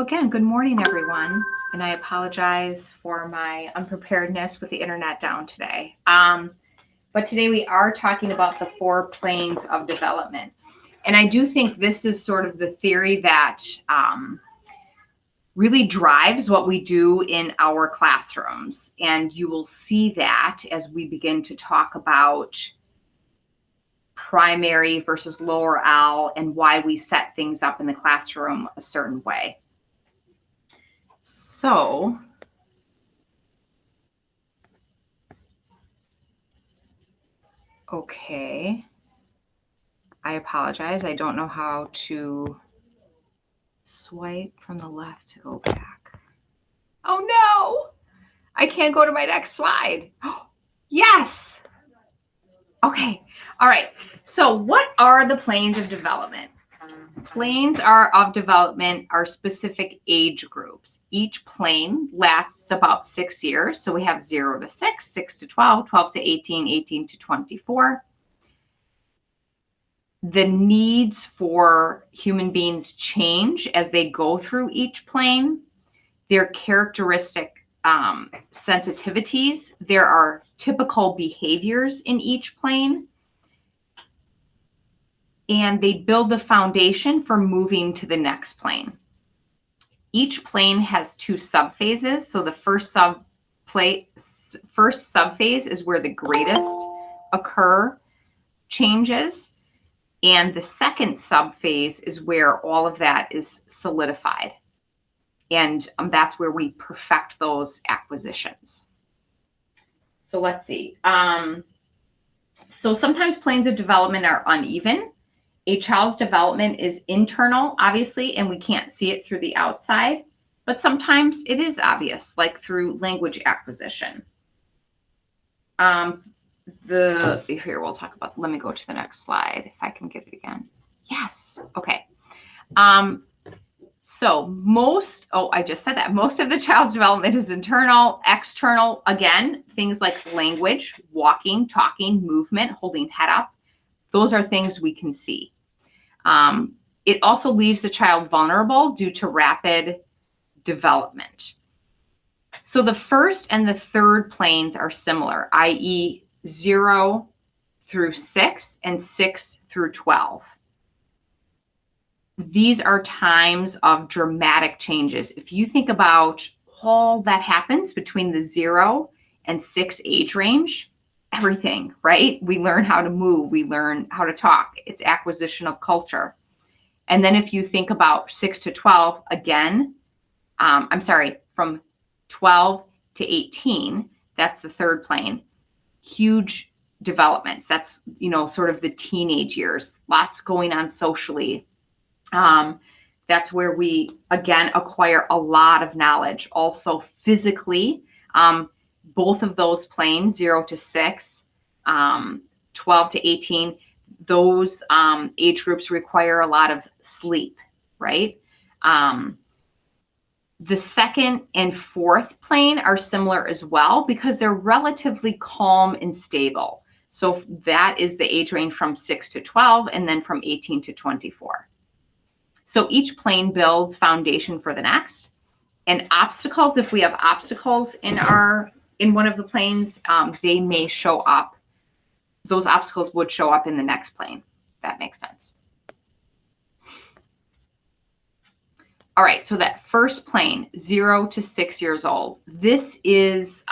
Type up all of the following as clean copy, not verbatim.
again, good morning, everyone. And I apologize for my unpreparedness with the internet down today. But today we are talking about the 4 planes of development. And I do think this is sort of the theory that really drives what we do in our classrooms. And you will see that as we begin to talk about primary versus lower L and why we set things up in the classroom a certain way. So, okay, I apologize. I don't know how to swipe from the left to go back. Oh no, I can't go to my next slide. Yes. Okay, all right. So what are the planes of development? Planes of development are specific age groups. Each plane lasts about 6 years. So we have 0 to 6, 6 to 12, 12 to 18, 18 to 24. The needs for human beings change as they go through each plane. Their characteristic sensitivities. There are typical behaviors in each plane. And they build the foundation for moving to the next plane. Each plane has 2 subphases. So the first subphase is where the greatest occur changes. And the second subphase is where all of that is solidified. And that's where we perfect those acquisitions. So let's see. So sometimes planes of development are uneven. A child's development is internal, obviously, and we can't see it through the outside, but sometimes it is obvious, like through language acquisition. Here, we'll talk about, let me go to the next slide, if I can get it again. Yes, okay. So I just said that. Most of the child's development is internal. External, again, things like language, walking, talking, movement, holding head up. Those are things we can see. It also leaves the child vulnerable due to rapid development. So the first and the third planes are similar, i.e. 0 through 6 and 6 through 12. These are times of dramatic changes. If you think about all that happens between the 0 and 6 age range, everything, right? We learn how to move, we learn how to talk. It's acquisition of culture. And then if you think about 6 to 12, again, from 12 to 18, that's the third plane. Huge developments. That's, sort of the teenage years. Lots going on socially. That's where we, again, acquire a lot of knowledge. Also physically, both of those planes, 0 to 6, 12 to 18, those age groups require a lot of sleep, right? The second and fourth plane are similar as well because they're relatively calm and stable. So that is the age range from 6 to 12 and then from 18 to 24. So each plane builds foundation for the next. And obstacles, if we have obstacles in one of the planes, they may show up. Those obstacles would show up in the next plane. That makes sense. All right, so that first plane, 0 to 6 years old, this is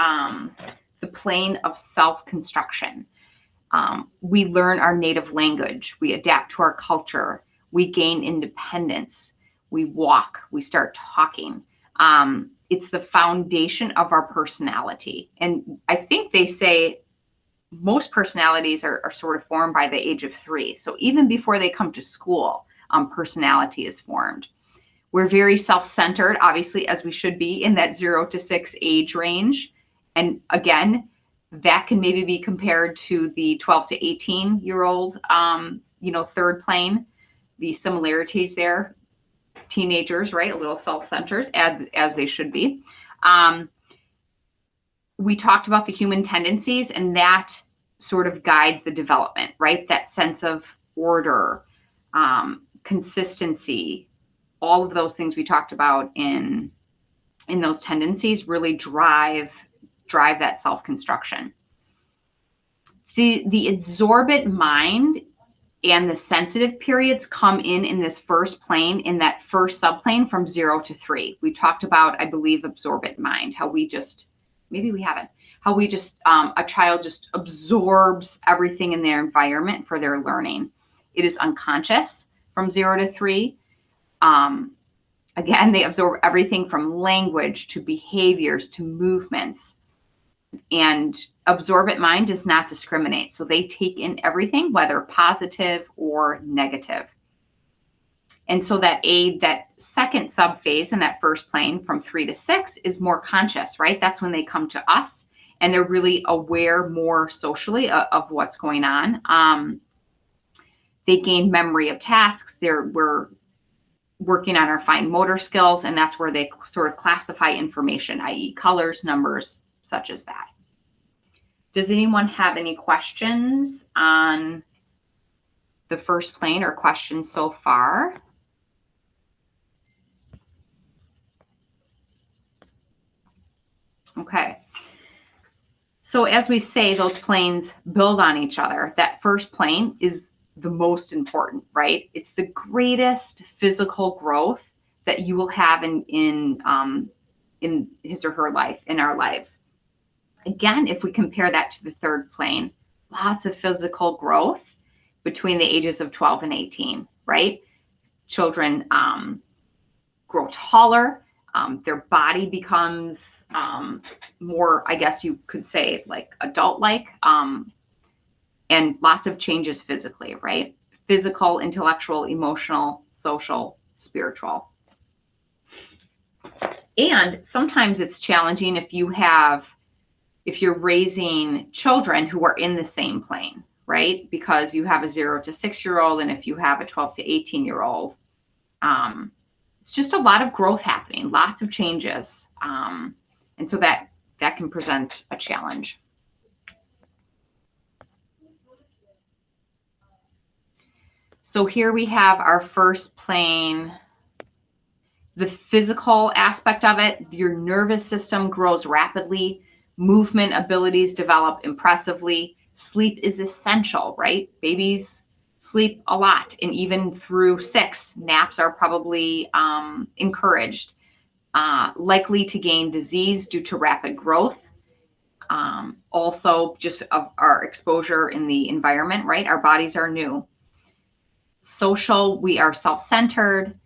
the plane of self-construction. We learn our native language. We adapt to our culture. We gain independence. We walk. We start talking. It's the foundation of our personality. And I think they say most personalities are sort of formed by the age of 3. So even before they come to school, personality is formed. We're very self-centered, obviously, as we should be in that 0 to 6 age range. And again, that can maybe be compared to the 12 to 18-year-old, third plane. The similarities there, teenagers, right? A little self-centered, as they should be. We talked about the human tendencies, and that sort of guides the development, right? That sense of order, consistency, all of those things we talked about in those tendencies really drive that self-construction. The absorbent mind and the sensitive periods come in this first plane, in that first subplane from 0 to 3. We talked about, I believe, absorbent mind, how we just, maybe we haven't, how we just, a child just absorbs everything in their environment for their learning. It is unconscious from 0 to 3. Again, they absorb everything from language to behaviors to movements. And absorbent mind does not discriminate. So they take in everything, whether positive or negative. And so that second subphase in that first plane from 3 to 6 is more conscious, right? That's when they come to us and they're really aware more socially of what's going on. They gain memory of tasks. We're working on our fine motor skills, and that's where they sort of classify information, i.e. colors, numbers, such as that. Does anyone have any questions on the first plane or questions so far? Okay. So as we say, those planes build on each other. That first plane is the most important, right? It's the greatest physical growth that you will have in his or her life, in our lives. Again, if we compare that to the third plane, lots of physical growth between the ages of 12 and 18, right? Children grow taller, their body becomes more, I guess you could say, like adult-like, and lots of changes physically, right? Physical, intellectual, emotional, social, spiritual. And sometimes it's challenging if you're raising children who are in the same plane, right? Because you have a 0 to 6-year-old, and if you have a 12 to 18-year-old, it's just a lot of growth happening, lots of changes. And so that can present a challenge. So here we have our first plane, the physical aspect of it. Your nervous system grows rapidly. Movement abilities develop impressively. Sleep is essential, right? Babies sleep a lot, and even through 6, naps are probably encouraged. Likely to gain disease due to rapid growth. Also, just of our exposure in the environment, right? Our bodies are new. Social, we are self-centered.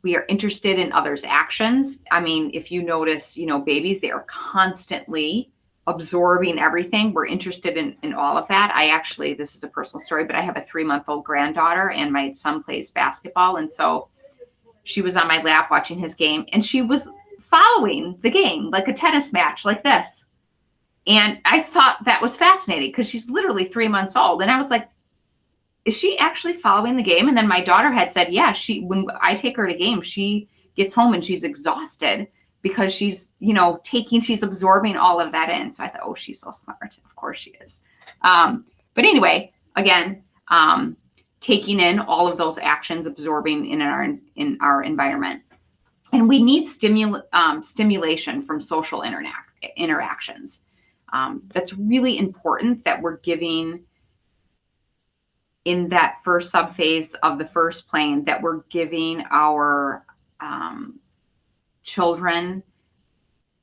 We are interested in others' actions. I mean, if you notice, babies, they are constantly absorbing everything. We're interested in all of that. This is a personal story, but I have a 3-month-old granddaughter, and my son plays basketball. And so she was on my lap watching his game, and she was following the game like a tennis match, like this. And I thought that was fascinating because she's literally 3 months old. And I was like, is she actually following the game? And then my daughter had said, yeah, when I take her to games, she gets home and she's exhausted because she's absorbing all of that in. So I thought, oh, she's so smart. Of course she is. But anyway, again, taking in all of those actions, absorbing in our environment. And we need stimulation from social interactions. That's really important that we're giving, in that first subphase of the first plane, that we're giving our children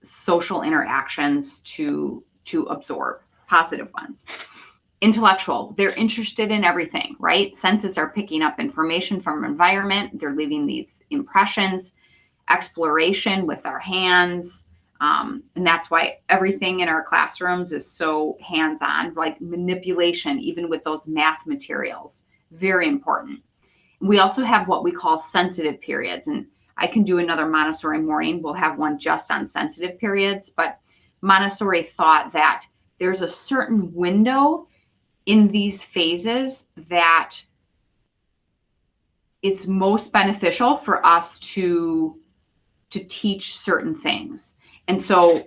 social interactions to absorb, positive ones. Intellectual, they're interested in everything, right? Senses are picking up information from environment. They're leaving these impressions. Exploration with our hands. And that's why everything in our classrooms is so hands-on, like manipulation, even with those math materials. Very important. We also have what we call sensitive periods. And I can do another Montessori morning. We'll have one just on sensitive periods. But Montessori thought that there's a certain window in these phases that it's most beneficial for us to teach certain things. And so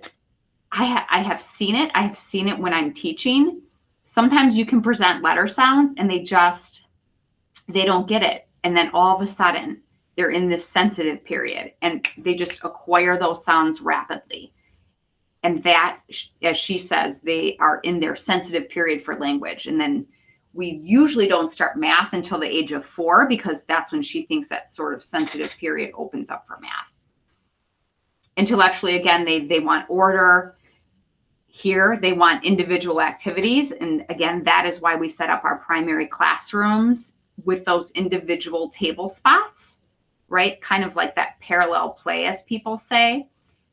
I have seen it. I have seen it when I'm teaching. Sometimes you can present letter sounds and they don't get it. And then all of a sudden they're in this sensitive period, and they just acquire those sounds rapidly. And that, as she says, they are in their sensitive period for language. And then we usually don't start math until the age of 4, because that's when she thinks that sort of sensitive period opens up for math. Intellectually, again, they want order. Here, they want individual activities. And again, that is why we set up our primary classrooms with those individual table spots, right? Kind of like that parallel play, as people say.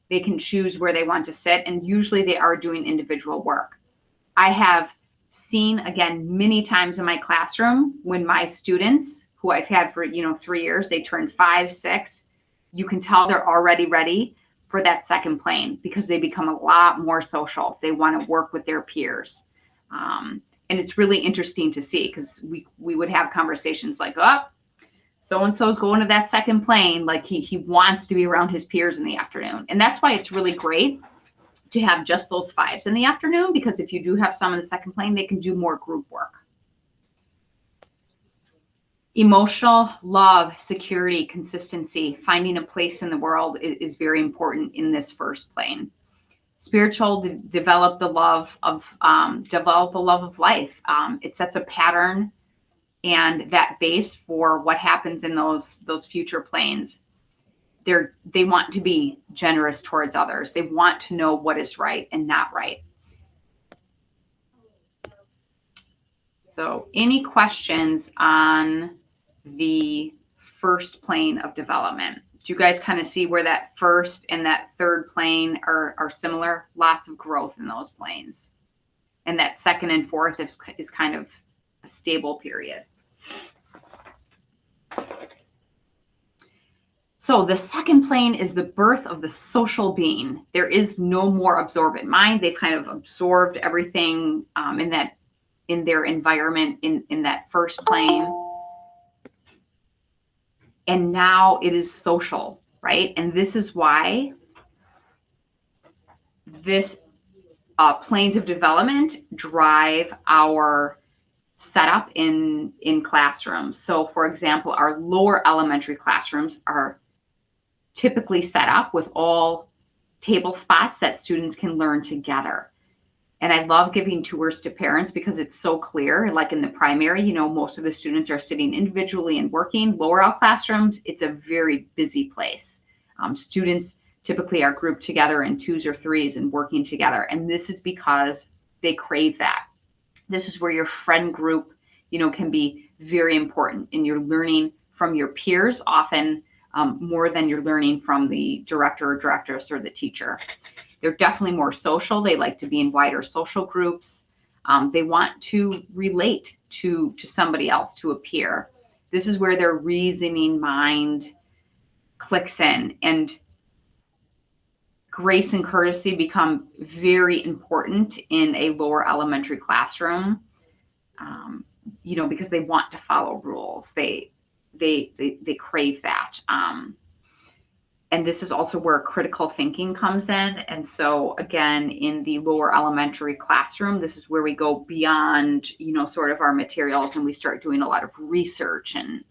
They can choose where they want to sit, and usually they are doing individual work. I have seen, again, many times in my classroom, when my students, who I've had for 3 years, they turn 5, 6, you can tell they're already ready for that second plane, because they become a lot more social. They want to work with their peers. And it's really interesting to see, because we would have conversations like, oh, so-and-so's going to that second plane, like he wants to be around his peers in the afternoon. And that's why it's really great to have just those 5s in the afternoon, because if you do have some in the second plane, they can do more group work. Emotional love, security, consistency, finding a place in the world is very important in this first plane. Spiritual, develop the love of life. It sets a pattern and that base for what happens in those future planes. They want to be generous towards others. They want to know what is right and not right. So any questions on the first plane of development? Do you guys kind of see where that first and that third plane are similar? Lots of growth in those planes. And that second and fourth is kind of a stable period. So the second plane is the birth of the social being. There is no more absorbent mind. They've kind of absorbed everything in their environment in that first plane. And now it is social, right? And this is why this planes of development drive our setup in classrooms. So for example, our lower elementary classrooms are typically set up with all table spots that students can learn together. And I love giving tours to parents because it's so clear. Like in the primary, most of the students are sitting individually and working. Lower L classrooms, it's a very busy place. Students typically are grouped together in 2s or 3s and working together. And this is because they crave that. This is where your friend group, can be very important, and you're learning from your peers often more than you're learning from the director or directress or the teacher. They're definitely more social. They like to be in wider social groups. They want to relate to somebody else, to a peer. This is where their reasoning mind clicks in, and grace and courtesy become very important in a lower elementary classroom, because they want to follow rules. They crave that. And this is also where critical thinking comes in. And so again, in the lower elementary classroom, this is where we go beyond, sort of our materials, and we start doing a lot of research, and,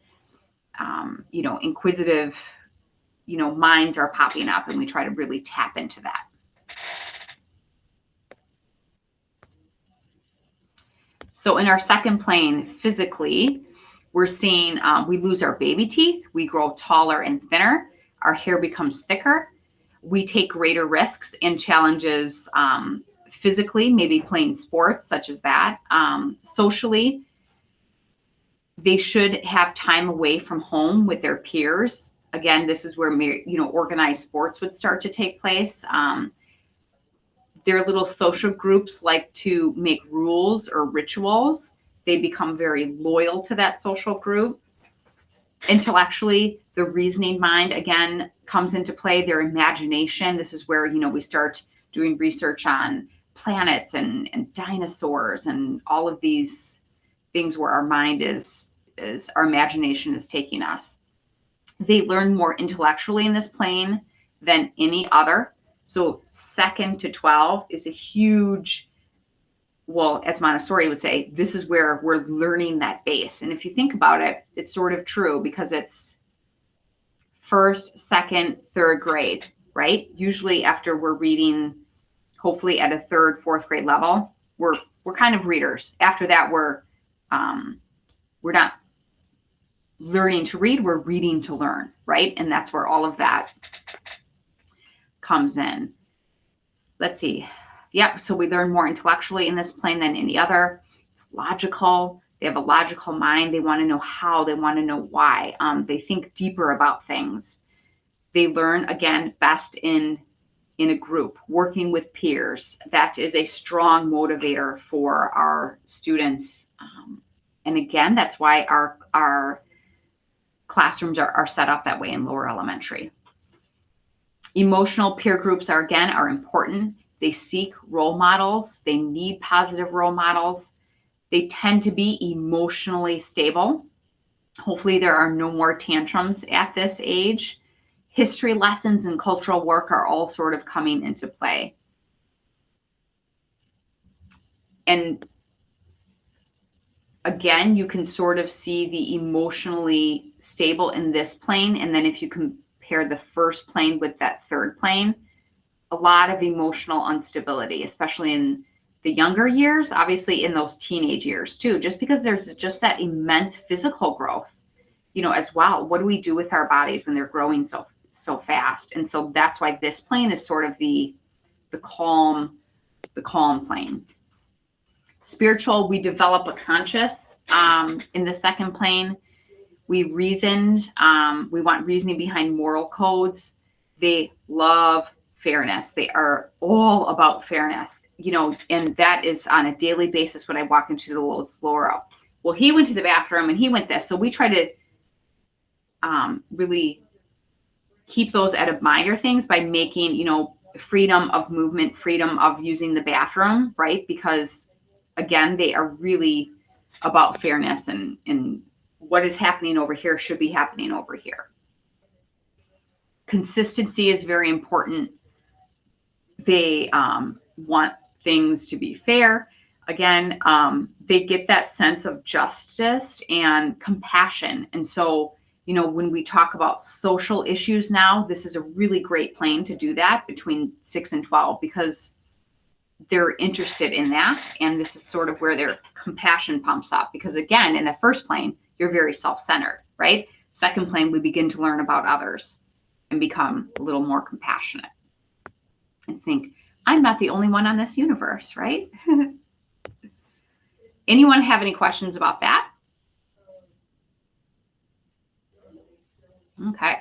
inquisitive, minds are popping up, and we try to really tap into that. So in our second plane, physically, we're seeing we lose our baby teeth, we grow taller and thinner, our hair becomes thicker, we take greater risks and challenges physically, maybe playing sports such as that. Socially, they should have time away from home with their peers. Again, this is where organized sports would start to take place. Their little social groups like to make rules or rituals. They become very loyal to that social group. Intellectually, the reasoning mind, again, comes into play. Their imagination. This is where, we start doing research on planets and dinosaurs and all of these things where our mind our imagination is taking us. They learn more intellectually in this plane than any other. So 2nd to 12 is a huge, well, as Montessori would say, this is where we're learning that base. And if you think about it, it's sort of true, because it's first, second, third grade, right? Usually after we're reading, hopefully at a third, fourth grade level, we're kind of readers. After that, we're not learning to read, we're reading to learn, right? And that's where all of that comes in. Let's see. Yep, so we learn more intellectually in this plane than any other. It's logical. They have a logical mind. They want to know how. They want to know why. They think deeper about things. They learn, again, best in a group, working with peers. That is a strong motivator for our students. And again, that's why our classrooms are set up that way in lower elementary. Emotional peer groups are important. They seek role models. They need positive role models. They tend to be emotionally stable. Hopefully there are no more tantrums at this age. History lessons and cultural work are all sort of coming into play. And again, you can sort of see the emotionally stable in this plane. And then if you compare the first plane with that third plane, a lot of emotional instability, especially in the younger years, obviously in those teenage years too, just because there's just that immense physical growth, as well. What do we do with our bodies when they're growing so fast? And so that's why this plane is sort of the calm plane. Spiritual, we develop a conscious in the second plane. We reasoned, we want reasoning behind moral codes. They love fairness. They are all about fairness, and that is on a daily basis when I walk into the little Laura. Well, he went to the bathroom and he went this. So we try to really keep those at a minor things by making, freedom of movement, freedom of using the bathroom, right? Because again, they are really about fairness and what is happening over here should be happening over here. Consistency is very important. They want things to be fair. Again, they get that sense of justice and compassion. And so, when we talk about social issues now, this is a really great plane to do that between 6 and 12 because they're interested in that. And this is sort of where their compassion pumps up because again, in the first plane, you're very self-centered, right? Second plane, we begin to learn about others and become a little more compassionate and think, I'm not the only one on this universe, right? Anyone have any questions about that? Okay.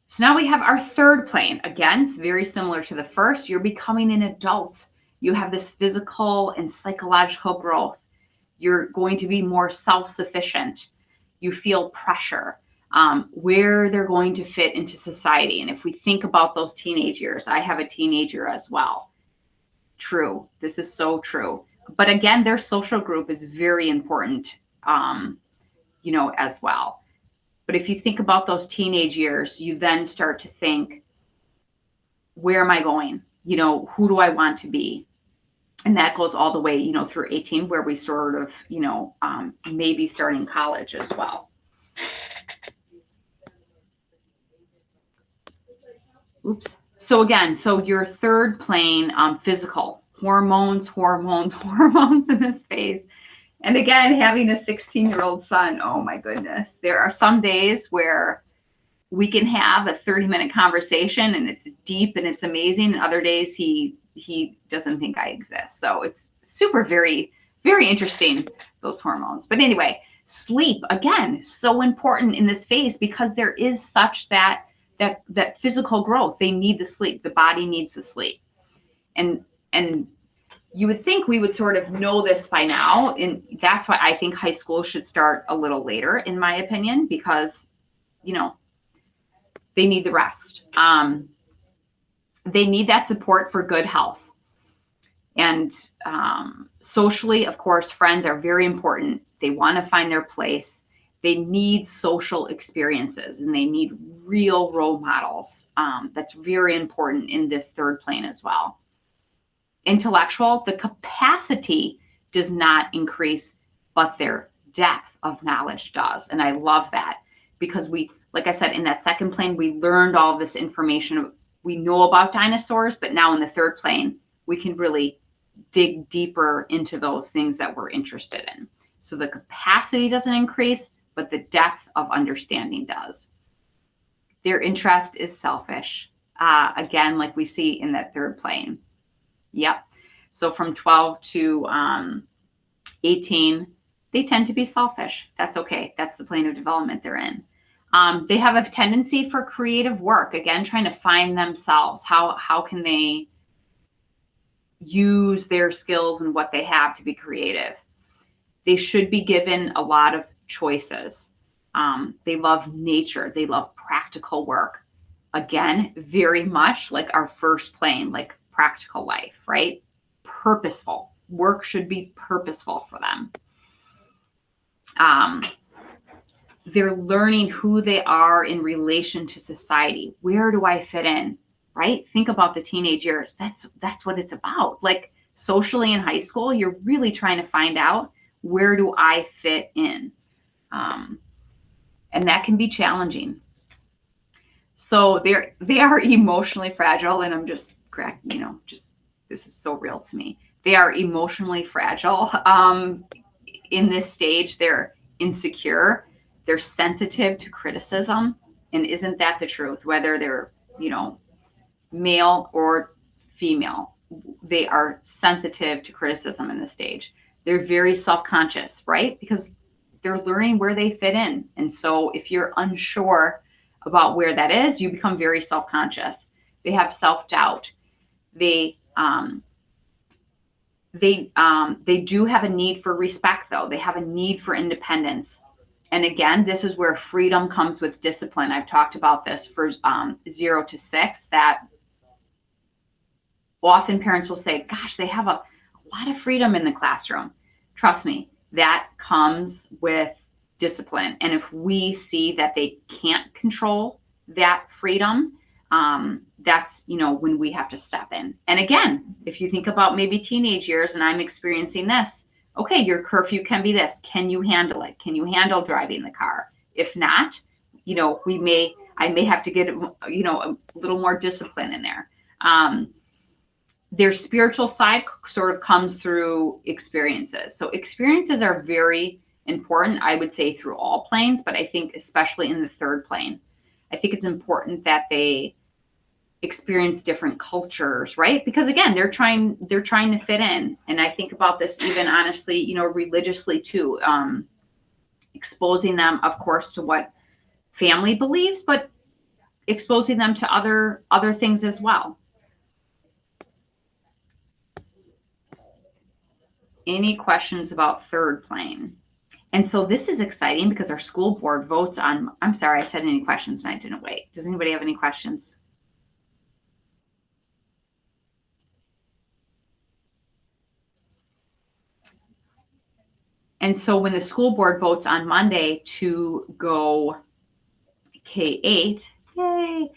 So now we have our third plane. Again, it's very similar to the first. You're becoming an adult. You have this physical and psychological growth. You're going to be more self-sufficient. You feel pressure, where they're going to fit into society. And if we think about those teenage years, I have a teenager as well. True. This is so true. But again, their social group is very important, as well. But if you think about those teenage years, you then start to think, where am I going? Who do I want to be? And that goes all the way, through 18, where we sort of, maybe starting college as well. Oops. So again, your third plane, physical, hormones in this phase. And again, having a 16-year-old son, oh my goodness. There are some days where we can have a 30-minute conversation and it's deep and it's amazing. And other days he doesn't think I exist. So it's super, very, very interesting, those hormones. But anyway, sleep, again, so important in this phase because there is such that physical growth. They need the sleep. The body needs the sleep. And you would think we would sort of know this by now. And that's why I think high school should start a little later, in my opinion, because, they need the rest. They need that support for good health. And socially, of course, friends are very important. They want to find their place. They need social experiences and they need real role models. That's very important in this third plane as well. Intellectual, the capacity does not increase, but their depth of knowledge does. And I love that. because we, like I said, in that second plane, we learned all this information. We know about dinosaurs, but now in the third plane, we can really dig deeper into those things that we're interested in. So the capacity doesn't increase, but the depth of understanding does. Their interest is selfish. Again, like we see in that third plane. Yep. So from 12 to 18, they tend to be selfish. That's okay. That's the plane of development they're in. They have a tendency for creative work. Again, trying to find themselves. How can they use their skills and what they have to be creative? They should be given a lot of choices. They love nature. They love practical work. Again, very much like our first plane, like practical life, right? Purposeful. Work should be purposeful for them. They're learning who they are in relation to society. Where do I fit in, right? Think about the teenage years. That's what it's about. Like socially in high school, you're really trying to find out, where do I fit in? And that can be challenging. So they are emotionally fragile, and I'm just correct, this is so real to me. They are emotionally fragile. In this stage, they're insecure, they're sensitive to criticism, and isn't that the truth? Whether they're, male or female, they are sensitive to criticism in this stage. They're very self-conscious, right? Because they're learning where they fit in. And so if you're unsure about where that is, you become very self-conscious. They have self-doubt. They do have a need for respect, though. They have a need for independence. And again, this is where freedom comes with discipline. I've talked about this for 0 to 6, that often parents will say, gosh, they have a lot of freedom in the classroom. Trust me, that comes with discipline. And if we see that they can't control that freedom, that's, when we have to step in. And again, if you think about maybe teenage years, and I'm experiencing this, okay, your curfew can be this. Can you handle it? Can you handle driving the car? If not, I may have to get, a little more discipline in there. Their spiritual side sort of comes through experiences. So experiences are very important, I would say, through all planes, but I think especially in the third plane, I think it's important that they experience different cultures, right? Because again, they're trying to fit in. And I think about this even honestly, religiously too, exposing them, of course, to what family believes, but exposing them to other things as well. Any questions about third plane? And so this is exciting because our school board votes on, I'm sorry, I said any questions and I didn't wait. Does anybody have any questions? And so when the school board votes on Monday to go K-8, yay,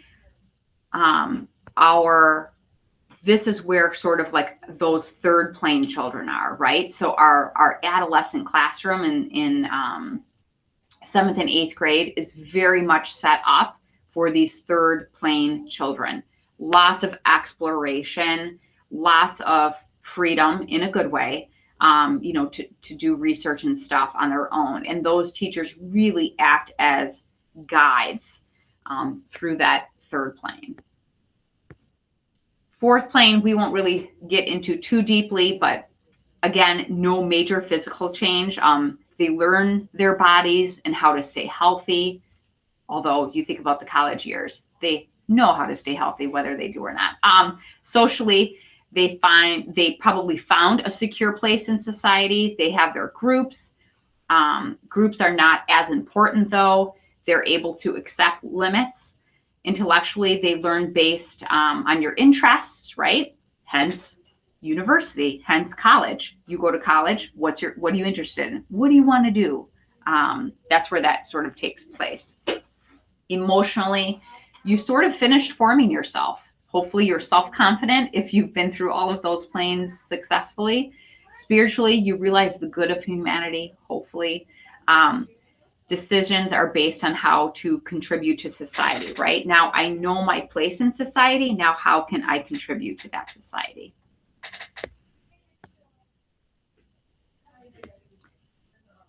this is where sort of like those third plane children are, right? So our adolescent classroom in 7th and 8th grade is very much set up for these third plane children. Lots of exploration, lots of freedom in a good way, to do research and stuff on their own. And those teachers really act as guides through that third plane. Fourth plane, we won't really get into too deeply, but again, no major physical change. They learn their bodies and how to stay healthy. Although you think about the college years, they know how to stay healthy, whether they do or not. Socially, they probably found a secure place in society. They have their groups. Groups are not as important, though. They're able to accept limits. Intellectually, they learn based on your interests, right? Hence university, hence college. You go to college, what are you interested in? What do you want to do? That's where that sort of takes place. Emotionally, you sort of finished forming yourself. Hopefully you're self-confident if you've been through all of those planes successfully. Spiritually, you realize the good of humanity, hopefully. decisions are based on how to contribute to society, right? Now I know my place in society. Now, how can I contribute to that society?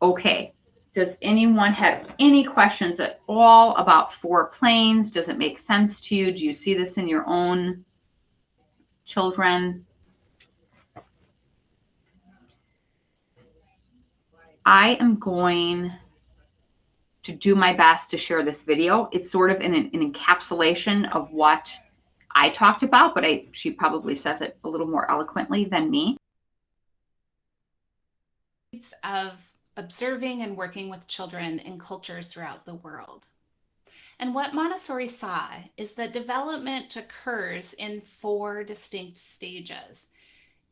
Okay. Does anyone have any questions at all about 4 planes? Does it make sense to you? Do you see this in your own children? I am going to do my best to share this video. It's sort of an encapsulation of what I talked about, but she probably says it a little more eloquently than me. Of observing and working with children in cultures throughout the world. And what Montessori saw is that development occurs in 4 distinct stages,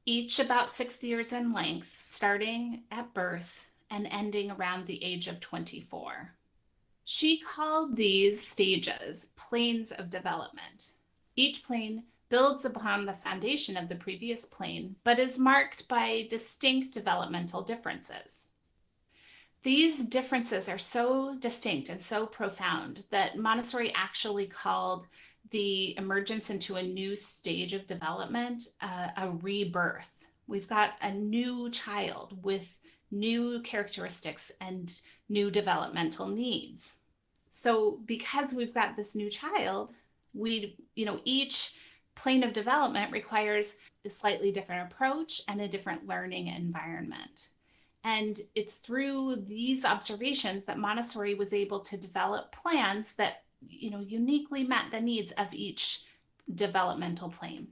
each about 6 years in length, starting at birth and ending around the age of 24. She called these stages planes of development. Each plane builds upon the foundation of the previous plane, but is marked by distinct developmental differences. These differences are so distinct and so profound that Montessori actually called the emergence into a new stage of development a rebirth. We've got a new child with new characteristics and new developmental needs. So because we've got this new child, each plane of development requires a slightly different approach and a different learning environment. And it's through these observations that Montessori was able to develop plans that, uniquely met the needs of each developmental plane.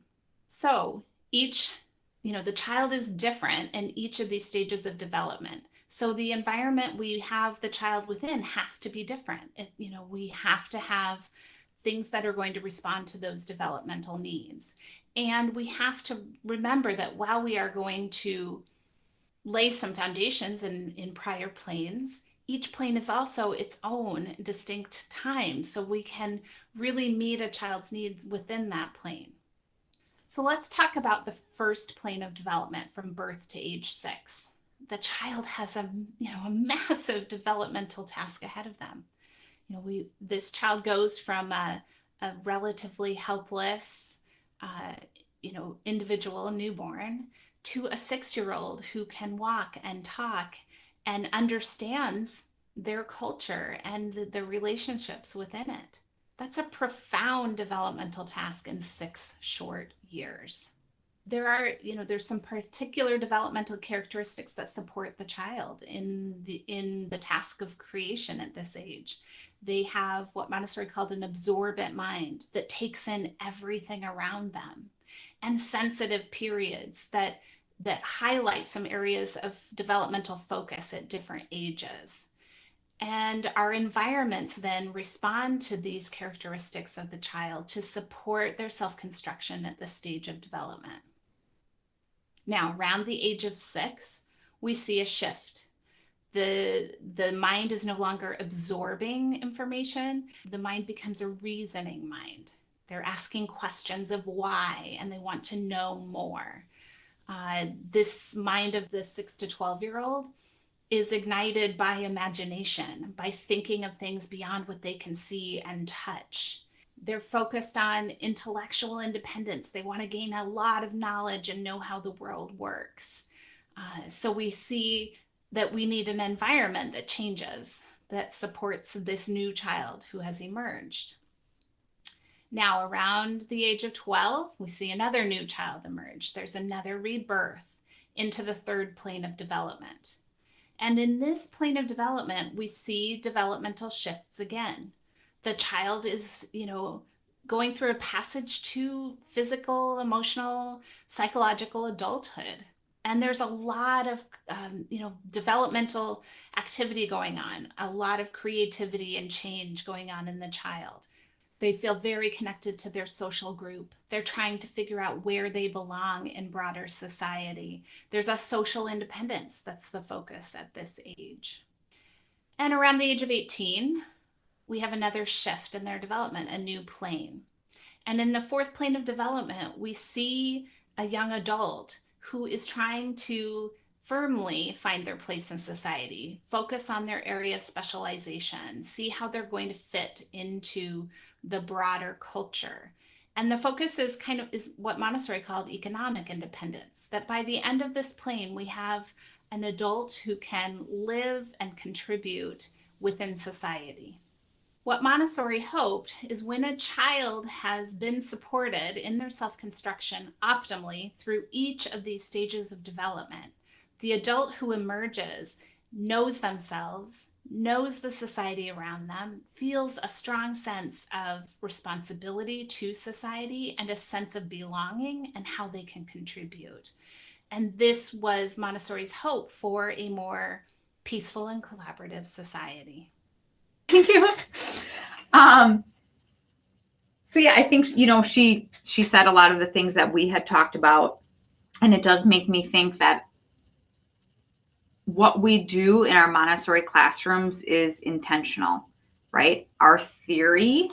So the child is different in each of these stages of development. So the environment we have the child within has to be different. We have to have things that are going to respond to those developmental needs. And we have to remember that while we are going to lay some foundations in prior planes, each plane is also its own distinct time. So we can really meet a child's needs within that plane. So let's talk about the first plane of development from birth to age 6. The child has a massive developmental task ahead of them. This child goes from a relatively helpless, individual newborn to a 6-year-old who can walk and talk and understands their culture and the relationships within it. That's a profound developmental task in 6 short years. There's some particular developmental characteristics that support the child in the task of creation at this age. They have what Montessori called an absorbent mind that takes in everything around them, and sensitive periods that highlight some areas of developmental focus at different ages. And our environments then respond to these characteristics of the child to support their self-construction at this stage of development. Now, around the age of 6, we see a shift. The mind is no longer absorbing information. The mind becomes a reasoning mind. They're asking questions of why, and they want to know more. This mind of the 6 to 12-year-old is ignited by imagination, by thinking of things beyond what they can see and touch. They're focused on intellectual independence. They want to gain a lot of knowledge and know how the world works. So we see that we need an environment that changes, that supports this new child who has emerged. Now, around the age of 12, we see another new child emerge. There's another rebirth into the 3rd plane of development. And in this plane of development, we see developmental shifts again. The child is, going through a passage to physical, emotional, psychological adulthood. And there's a lot of, developmental activity going on, a lot of creativity and change going on in the child. They feel very connected to their social group. They're trying to figure out where they belong in broader society. There's a social independence that's the focus at this age. And around the age of 18, we have another shift in their development, a new plane. And in the 4th plane of development, we see a young adult who is trying to firmly find their place in society, focus on their area of specialization, see how they're going to fit into the broader culture. And the focus is what Montessori called economic independence, that by the end of this plane, we have an adult who can live and contribute within society. What Montessori hoped is when a child has been supported in their self-construction optimally through each of these stages of development, the adult who emerges knows themselves, knows the society around them, feels a strong sense of responsibility to society and a sense of belonging and how they can contribute. And this was Montessori's hope for a more peaceful and collaborative society. Thank you. So yeah, I think, she said a lot of the things that we had talked about, and it does make me think that what we do in our Montessori classrooms is intentional, right? Our theory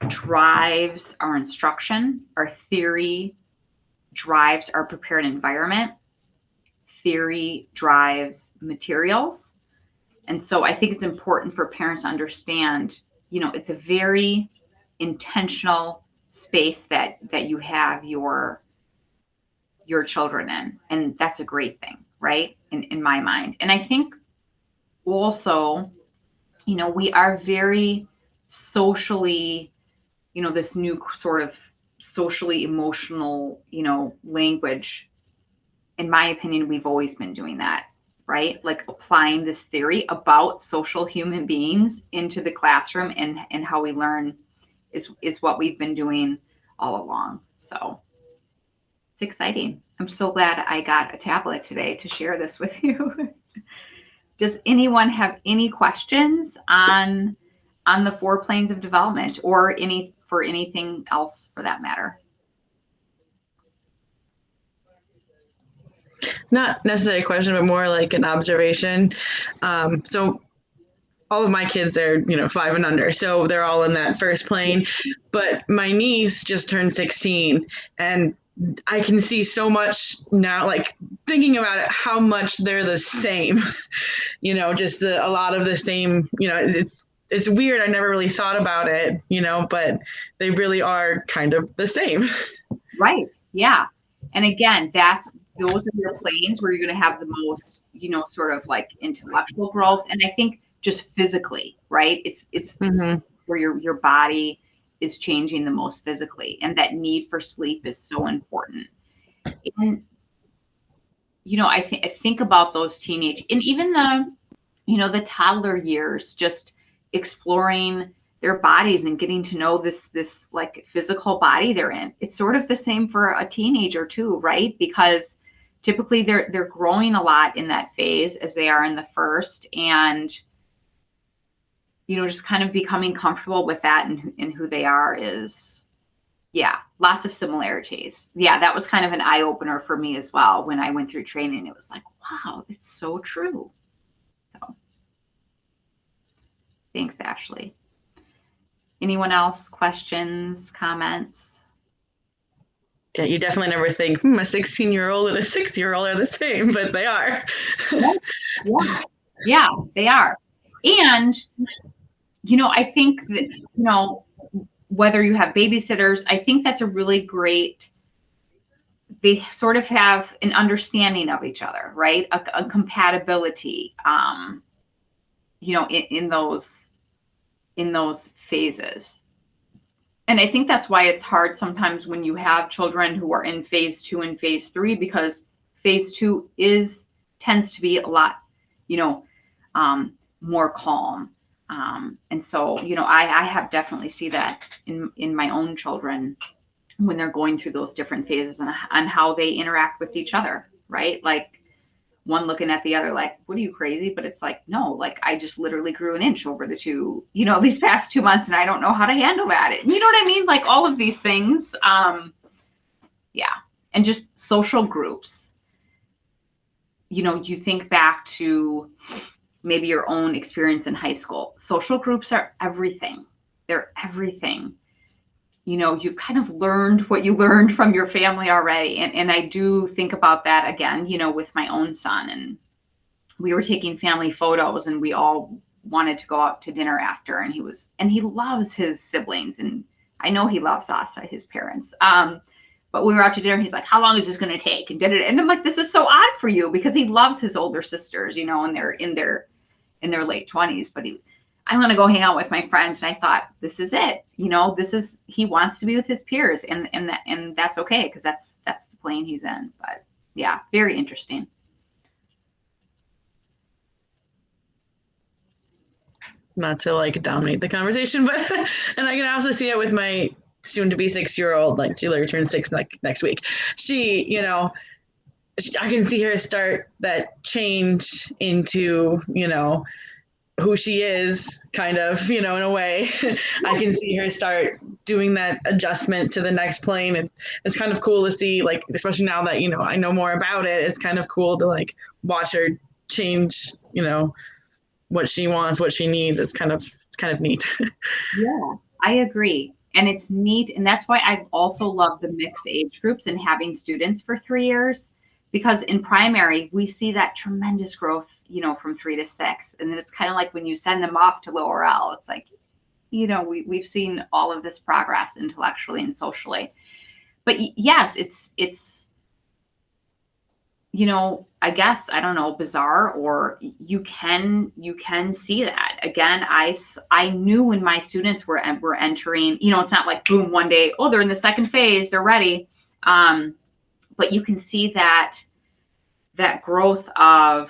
drives our instruction. Our theory drives our prepared environment. Theory drives materials. And so I think it's important for parents to understand, it's a very intentional space that you have your children in. And that's a great thing, right? In my mind. And I think also, we are very socially, this new sort of socially emotional, language. In my opinion, we've always been doing that, right? Like applying this theory about social human beings into the classroom and how we learn is what we've been doing all along. So it's exciting. I'm so glad I got a tablet today to share this with you. Does anyone have any questions on the 4 planes of development or for anything else for that matter? Not necessarily a question, but more like an observation. So all of my kids are, 5 and under, so they're all in that first plane. But my niece just turned 16, and I can see so much now, like thinking about it, how much they're the same, just a lot of the same, it's weird. I never really thought about it, but they really are kind of the same. Right. Yeah. And again, those are your planes where you're going to have the most, sort of like intellectual growth. And I think just physically, right? It's where your body is changing the most physically. And that need for sleep is so important. And, I think about those teenage and even the toddler years, just exploring their bodies and getting to know this like physical body they're in. It's sort of the same for a teenager too, right? Because typically they're growing a lot in that phase as they are in the first, and just kind of becoming comfortable with that and who they are is, yeah, lots of similarities. Yeah, that was kind of an eye opener for me as well. When I went through training, it was like, wow, it's so true. So thanks, Ashley. Anyone else? Questions, comments? Yeah, you definitely never think a 16-year-old and a 6-year-old are the same, but they are. Yeah, they are. And, I think that, whether you have babysitters, I think that's a really great, they sort of have an understanding of each other, right? A compatibility, in those phases. And I think that's why it's hard sometimes when you have children who are in phase 2 and phase 3, because phase 2 tends to be a lot, more calm. And so, I have definitely see that in my own children when they're going through those different phases and how they interact with each other, right? Like one looking at the other like, what are you, crazy? But it's like, no, like I just literally grew an inch over the these past 2 months and I don't know how to handle that. You know what I mean? Like all of these things. Yeah. And just social groups. You think back to maybe your own experience in high school. Social groups are everything. They're everything. you've kind of learned what you learned from your family already. And I do think about that again, with my own son. And we were taking family photos and we all wanted to go out to dinner after. And he loves his siblings. And I know he loves us, his parents. But we were out to dinner. He's like, how long is this going to take? And and I'm like, this is so odd for you, because he loves his older sisters, and they're in their late 20s. But I want to go hang out with my friends. And I thought, this is it. He wants to be with his peers, and that's okay, because that's the plane he's in. But yeah, very interesting. Not to like dominate the conversation, but and I can also see it with my soon-to-be 6-year-old. Like, she literally turns 6 next week. She, I can see her start that change into, who she is, kind of, in a way. I can see her start doing that adjustment to the next plane. And it's kind of cool to see, like, especially now that, I know more about it, it's kind of cool to like watch her change, what she wants, what she needs. It's kind of neat. Yeah, I agree. And it's neat. And that's why I also love the mixed age groups and having students for 3 years, because in primary, we see that tremendous growth, from 3 to 6. And then it's kind of like when you send them off to lower L, it's like, we've seen all of this progress intellectually and socially. But yes, it's I guess, I don't know, bizarre, or you can see that. Again, I knew when my students were entering, it's not like boom, one day, oh, they're in the second phase, they're ready. But you can see that growth of,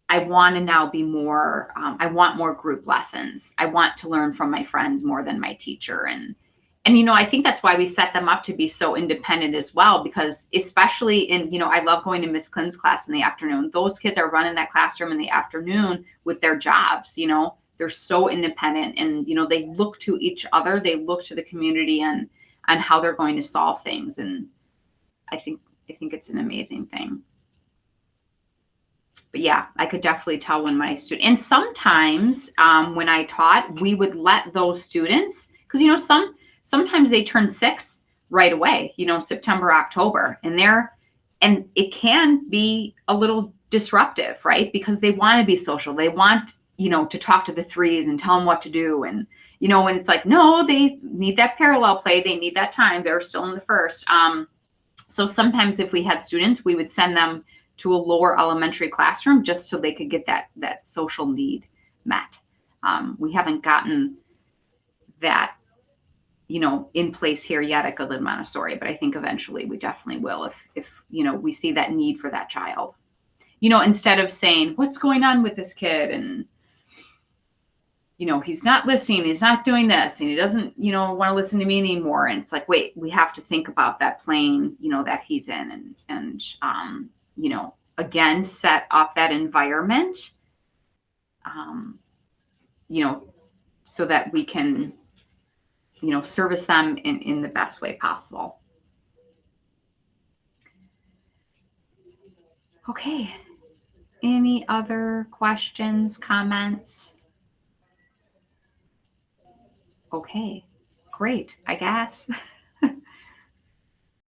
I want to now be more, I want more group lessons. I want to learn from my friends more than my teacher. And I think that's why we set them up to be so independent as well, because especially in, I love going to Miss Clinn's class in the afternoon. Those kids are running that classroom in the afternoon with their jobs, they're so independent, and, they look to each other, they look to the community and how they're going to solve things. And I think it's an amazing thing. But yeah, I could definitely tell when my student, and sometimes when I taught, we would let those students, because, sometimes they turn 6 right away, September, October, and it can be a little disruptive, right? Because they want to be social. They want, to talk to the 3s and tell them what to do. And, when it's like, no, they need that parallel play. They need that time. They're still in the first. So sometimes if we had students, we would send them to a lower elementary classroom just so they could get that social need met. We haven't gotten that, in place here yet at Goodland Montessori, but I think eventually we definitely will if we see that need for that child. Instead of saying, what's going on with this kid? And, he's not listening, he's not doing this, and he doesn't, want to listen to me anymore. And it's like, wait, we have to think about that plane, that he's in, and again, set up that environment, so that we can, service them in the best way possible. Okay. Any other questions, comments? Okay, great, I guess.